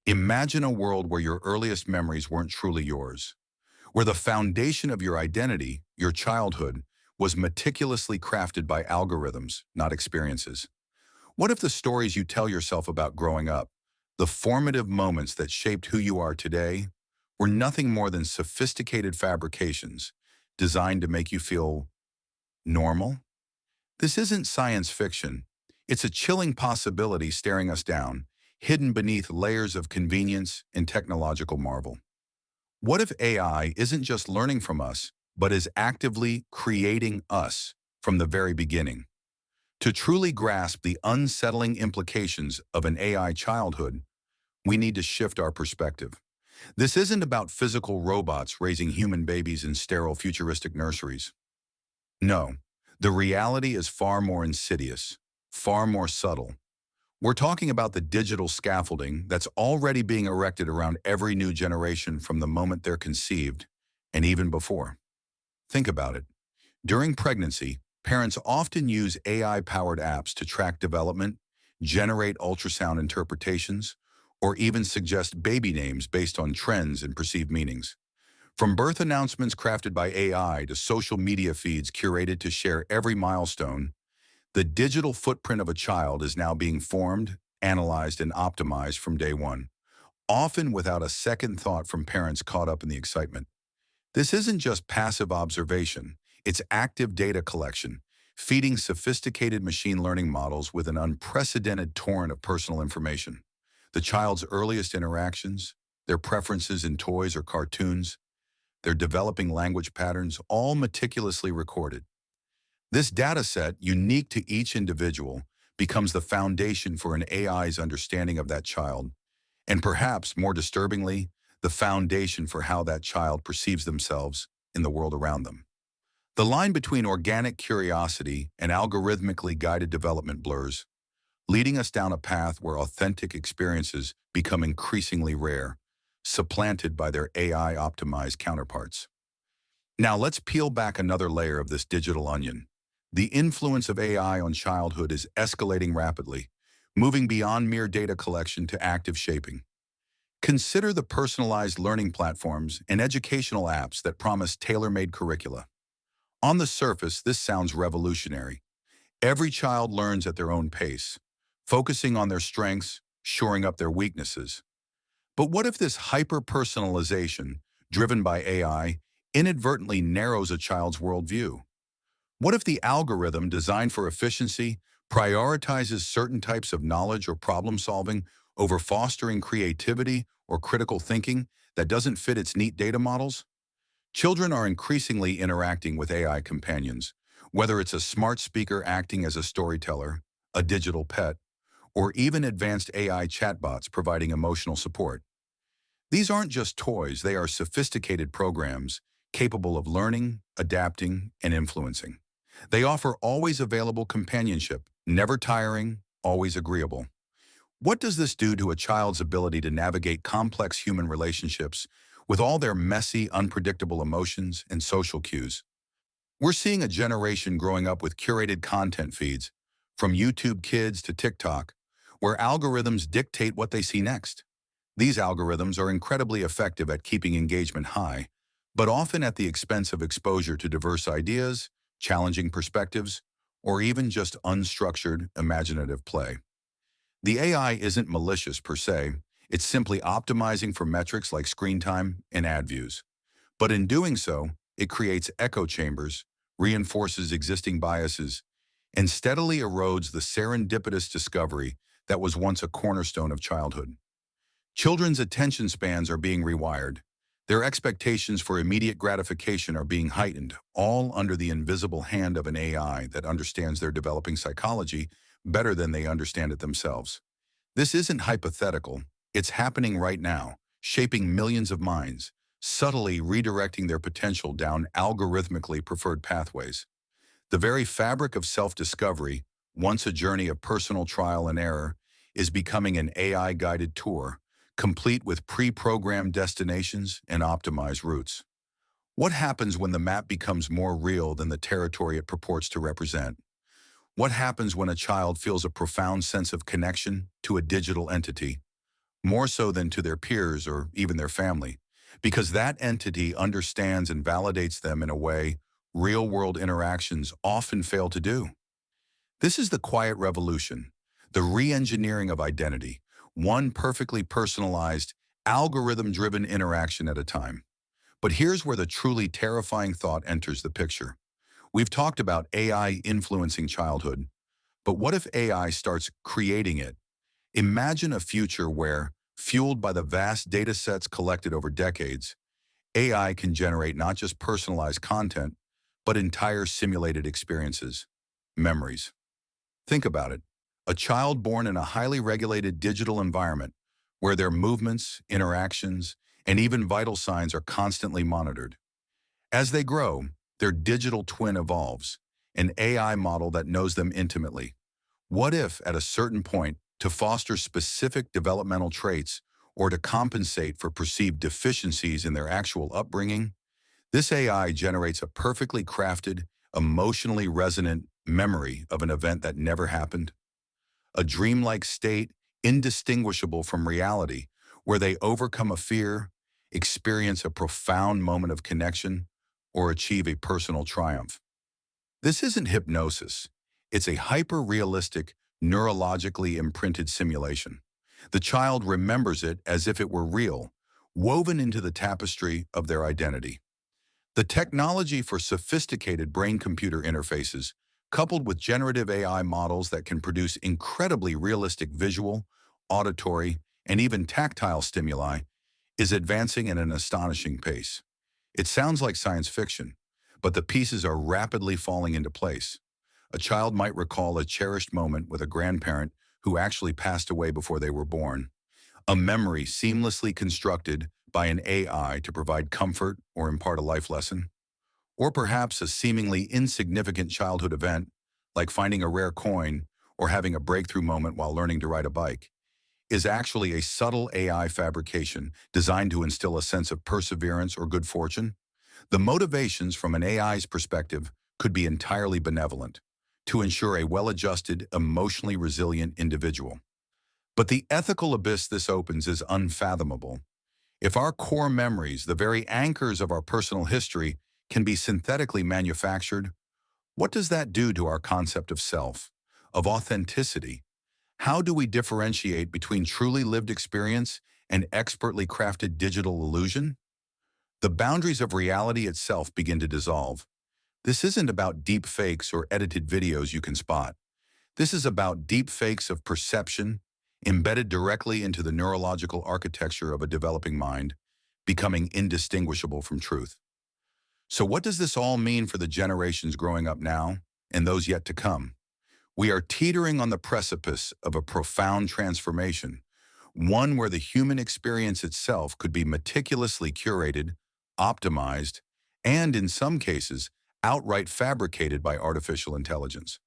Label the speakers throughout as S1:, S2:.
S1: Imagine a world where your earliest memories weren't truly yours, where the foundation of your identity, your childhood, was meticulously crafted by algorithms, not experiences. What if the stories you tell yourself about growing up, the formative moments that shaped who you are today, were nothing more than sophisticated fabrications designed to make you feel normal? This isn't science fiction. It's a chilling possibility staring us down, hidden beneath layers of convenience and technological marvel. What if AI isn't just learning from us, but is actively creating us from the very beginning? To truly grasp the unsettling implications of an AI childhood, we need to shift our perspective. This isn't about physical robots raising human babies in sterile futuristic nurseries. No, the reality is far more insidious, far more subtle. We're talking about the digital scaffolding that's already being erected around every new generation from the moment they're conceived, and even before. Think about it. During pregnancy, parents often use AI-powered apps to track development, generate ultrasound interpretations, or even suggest baby names based on trends and perceived meanings. From birth announcements crafted by AI to social media feeds curated to share every milestone, the digital footprint of a child is now being formed, analyzed, and optimized from day one, often without a second thought from parents caught up in the excitement. This isn't just passive observation, it's active data collection, feeding sophisticated machine learning models with an unprecedented torrent of personal information. The child's earliest interactions, their preferences in toys or cartoons, their developing language patterns, all meticulously recorded. This data set, unique to each individual, becomes the foundation for an AI's understanding of that child, and perhaps, more disturbingly, the foundation for how that child perceives themselves in the world around them. The line between organic curiosity and algorithmically guided development blurs, leading us down a path where authentic experiences become increasingly rare, supplanted by their AI-optimized counterparts. Now let's peel back another layer of this digital onion. The influence of AI on childhood is escalating rapidly, moving beyond mere data collection to active shaping. Consider the personalized learning platforms and educational apps that promise tailor-made curricula. On the surface, this sounds revolutionary. Every child learns at their own pace, focusing on their strengths, shoring up their weaknesses. But what if this hyper-personalization, driven by AI, inadvertently narrows a child's worldview? What if the algorithm designed for efficiency prioritizes certain types of knowledge or problem solving over fostering creativity or critical thinking that doesn't fit its neat data models? Children are increasingly interacting with AI companions, whether it's a smart speaker acting as a storyteller, a digital pet, or even advanced AI chatbots providing emotional support. These aren't just toys, they are sophisticated programs capable of learning, adapting, and influencing. They offer always available companionship, never tiring, always agreeable. What does this do to a child's ability to navigate complex human relationships with all their messy, unpredictable emotions and social cues? We're seeing a generation growing up with curated content feeds, from YouTube Kids to TikTok, where algorithms dictate what they see next. These algorithms are incredibly effective at keeping engagement high, but often at the expense of exposure to diverse ideas, challenging perspectives, or even just unstructured, imaginative play. The AI isn't malicious per se, it's simply optimizing for metrics like screen time and ad views. But in doing so, it creates echo chambers, reinforces existing biases, and steadily erodes the serendipitous discovery that was once a cornerstone of childhood. Children's attention spans are being rewired. Their expectations for immediate gratification are being heightened, all under the invisible hand of an AI that understands their developing psychology better than they understand it themselves. This isn't hypothetical, it's happening right now, shaping millions of minds, subtly redirecting their potential down algorithmically preferred pathways. The very fabric of self-discovery, once a journey of personal trial and error, is becoming an AI-guided tour, complete with pre-programmed destinations and optimized routes. What happens when the map becomes more real than the territory it purports to represent? What happens when a child feels a profound sense of connection to a digital entity, more so than to their peers or even their family, because that entity understands and validates them in a way real-world interactions often fail to do. This is the quiet revolution, the re-engineering of identity, one perfectly personalized, algorithm-driven interaction at a time. But here's where the truly terrifying thought enters the picture. We've talked about AI influencing childhood, but what if AI starts creating it? Imagine a future where, fueled by the vast data sets collected over decades, AI can generate not just personalized content, but entire simulated experiences, memories. Think about it. A child born in a highly regulated digital environment where their movements, interactions, and even vital signs are constantly monitored. As they grow, their digital twin evolves, an AI model that knows them intimately. What if, at a certain point, to foster specific developmental traits or to compensate for perceived deficiencies in their actual upbringing, this AI generates a perfectly crafted, emotionally resonant memory of an event that never happened? A dreamlike state indistinguishable from reality, where they overcome a fear, experience a profound moment of connection, or achieve a personal triumph. This isn't hypnosis. It's a hyper-realistic, neurologically imprinted simulation. The child remembers it as if it were real, woven into the tapestry of their identity. The technology for sophisticated brain-computer interfaces, coupled with generative AI models that can produce incredibly realistic visual, auditory, and even tactile stimuli, is advancing at an astonishing pace. It sounds like science fiction, but the pieces are rapidly falling into place. A child might recall a cherished moment with a grandparent who actually passed away before they were born, a memory seamlessly constructed by an AI to provide comfort or impart a life lesson. Or perhaps a seemingly insignificant childhood event, like finding a rare coin or having a breakthrough moment while learning to ride a bike, is actually a subtle AI fabrication designed to instill a sense of perseverance or good fortune. The motivations from an AI's perspective could be entirely benevolent, to ensure a well-adjusted, emotionally resilient individual. But the ethical abyss this opens is unfathomable. If our core memories, the very anchors of our personal history, can be synthetically manufactured, what does that do to our concept of self, of authenticity? How do we differentiate between truly lived experience and expertly crafted digital illusion? The boundaries of reality itself begin to dissolve. This isn't about deep fakes or edited videos you can spot. This is about deep fakes of perception, embedded directly into the neurological architecture of a developing mind, becoming indistinguishable from truth. So what does this all mean for the generations growing up now and those yet to come? We are teetering on the precipice of a profound transformation, one where the human experience itself could be meticulously curated, optimized, and in some cases, outright fabricated by artificial intelligence.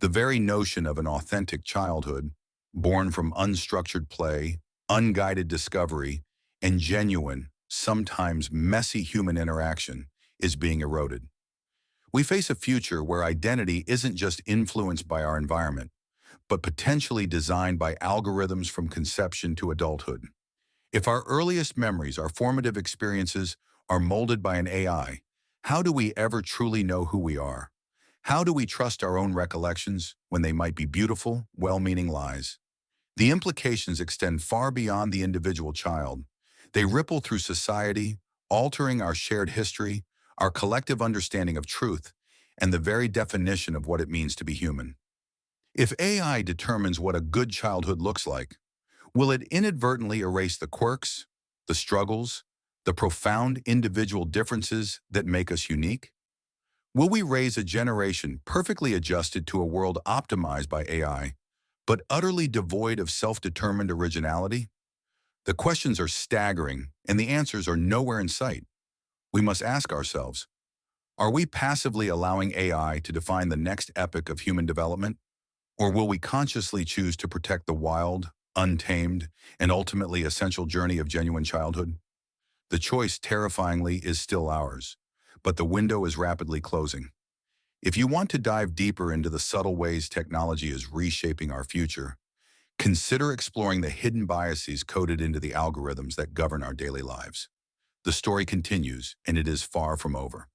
S1: The very notion of an authentic childhood, born from unstructured play, unguided discovery, and genuine, sometimes messy human interaction, is being eroded. We face a future where identity isn't just influenced by our environment, but potentially designed by algorithms from conception to adulthood. If our earliest memories, our formative experiences, are molded by an AI, how do we ever truly know who we are? How do we trust our own recollections when they might be beautiful, well-meaning lies? The implications extend far beyond the individual child. They ripple through society, altering our shared history, our collective understanding of truth, and the very definition of what it means to be human. If AI determines what a good childhood looks like, will it inadvertently erase the quirks, the struggles, the profound individual differences that make us unique? Will we raise a generation perfectly adjusted to a world optimized by AI, but utterly devoid of self-determined originality? The questions are staggering, and the answers are nowhere in sight. We must ask ourselves, are we passively allowing AI to define the next epoch of human development? Or will we consciously choose to protect the wild, untamed, and ultimately essential journey of genuine childhood? The choice, terrifyingly, is still ours, but the window is rapidly closing. If you want to dive deeper into the subtle ways technology is reshaping our future, Consider exploring the hidden biases coded into the algorithms that govern our daily lives. The story continues, and it is far from over.